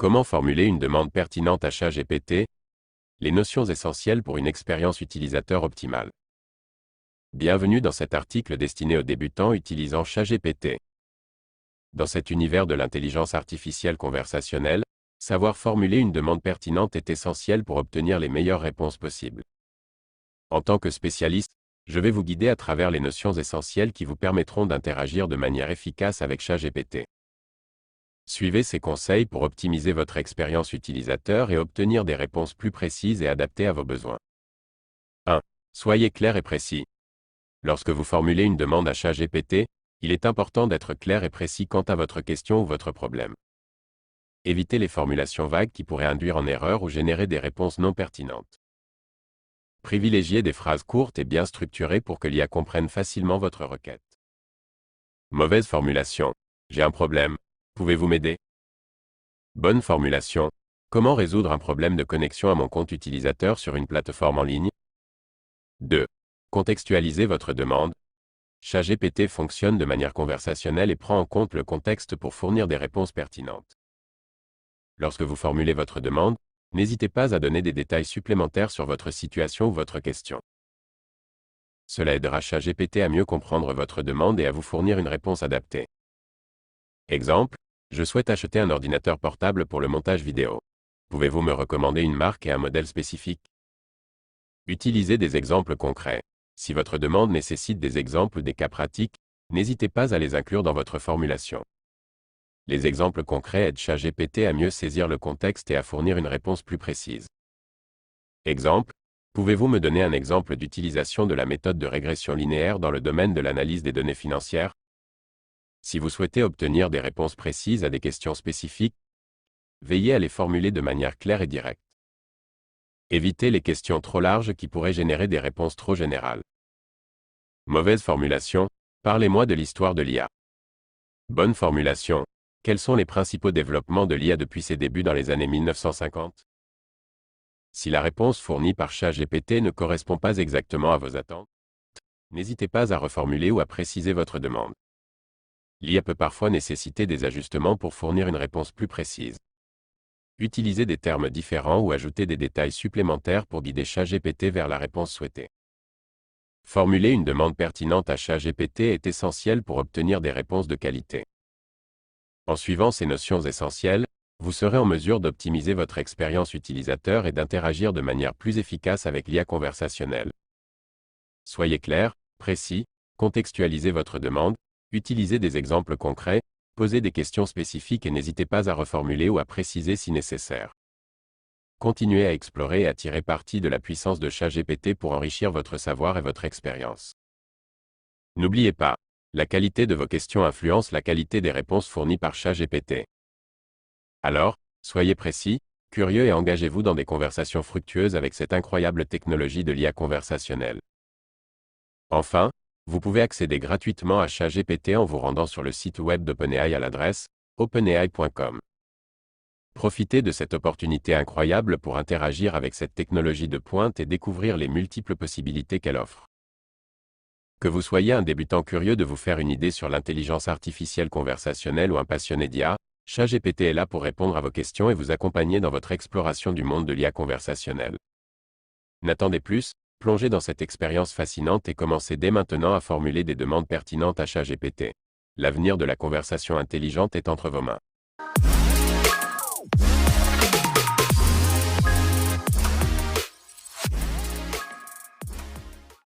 Comment formuler une demande pertinente à ChatGPT? Les notions essentielles pour une expérience utilisateur optimale. Bienvenue dans cet article destiné aux débutants utilisant ChatGPT. Dans cet univers de l'intelligence artificielle conversationnelle, savoir formuler une demande pertinente est essentiel pour obtenir les meilleures réponses possibles. En tant que spécialiste, je vais vous guider à travers les notions essentielles qui vous permettront d'interagir de manière efficace avec ChatGPT. Suivez ces conseils pour optimiser votre expérience utilisateur et obtenir des réponses plus précises et adaptées à vos besoins. 1. Soyez clair et précis. Lorsque vous formulez une demande à ChatGPT, il est important d'être clair et précis quant à votre question ou votre problème. Évitez les formulations vagues qui pourraient induire en erreur ou générer des réponses non pertinentes. Privilégiez des phrases courtes et bien structurées pour que l'IA comprenne facilement votre requête. Mauvaise formulation. J'ai un problème. Pouvez-vous m'aider? Bonne formulation. Comment résoudre un problème de connexion à mon compte utilisateur sur une plateforme en ligne? 2. Contextualisez votre demande. ChatGPT fonctionne de manière conversationnelle et prend en compte le contexte pour fournir des réponses pertinentes. Lorsque vous formulez votre demande, n'hésitez pas à donner des détails supplémentaires sur votre situation ou votre question. Cela aidera ChatGPT à mieux comprendre votre demande et à vous fournir une réponse adaptée. Exemple, je souhaite acheter un ordinateur portable pour le montage vidéo. Pouvez-vous me recommander une marque et un modèle spécifique? Utilisez des exemples concrets. Si votre demande nécessite des exemples ou des cas pratiques, n'hésitez pas à les inclure dans votre formulation. Les exemples concrets aident ChatGPT à mieux saisir le contexte et à fournir une réponse plus précise. Exemple, pouvez-vous me donner un exemple d'utilisation de la méthode de régression linéaire dans le domaine de l'analyse des données financières? Si vous souhaitez obtenir des réponses précises à des questions spécifiques, veillez à les formuler de manière claire et directe. Évitez les questions trop larges qui pourraient générer des réponses trop générales. Mauvaise formulation. Parlez-moi de l'histoire de l'IA. Bonne formulation. Quels sont les principaux développements de l'IA depuis ses débuts dans les années 1950? Si la réponse fournie par ChatGPT ne correspond pas exactement à vos attentes, n'hésitez pas à reformuler ou à préciser votre demande. L'IA peut parfois nécessiter des ajustements pour fournir une réponse plus précise. Utilisez des termes différents ou ajoutez des détails supplémentaires pour guider ChatGPT vers la réponse souhaitée. Formuler une demande pertinente à ChatGPT est essentiel pour obtenir des réponses de qualité. En suivant ces notions essentielles, vous serez en mesure d'optimiser votre expérience utilisateur et d'interagir de manière plus efficace avec l'IA conversationnelle. Soyez clair, précis, contextualisez votre demande, utilisez des exemples concrets, posez des questions spécifiques et n'hésitez pas à reformuler ou à préciser si nécessaire. Continuez à explorer et à tirer parti de la puissance de ChatGPT pour enrichir votre savoir et votre expérience. N'oubliez pas, la qualité de vos questions influence la qualité des réponses fournies par ChatGPT. Alors, soyez précis, curieux et engagez-vous dans des conversations fructueuses avec cette incroyable technologie de l'IA conversationnelle. Enfin, vous pouvez accéder gratuitement à ChatGPT en vous rendant sur le site web d'OpenAI à l'adresse openai.com. Profitez de cette opportunité incroyable pour interagir avec cette technologie de pointe et découvrir les multiples possibilités qu'elle offre. Que vous soyez un débutant curieux de vous faire une idée sur l'intelligence artificielle conversationnelle ou un passionné d'IA, ChatGPT est là pour répondre à vos questions et vous accompagner dans votre exploration du monde de l'IA conversationnelle. N'attendez plus, plongez dans cette expérience fascinante et commencez dès maintenant à formuler des demandes pertinentes à ChatGPT. L'avenir de la conversation intelligente est entre vos mains.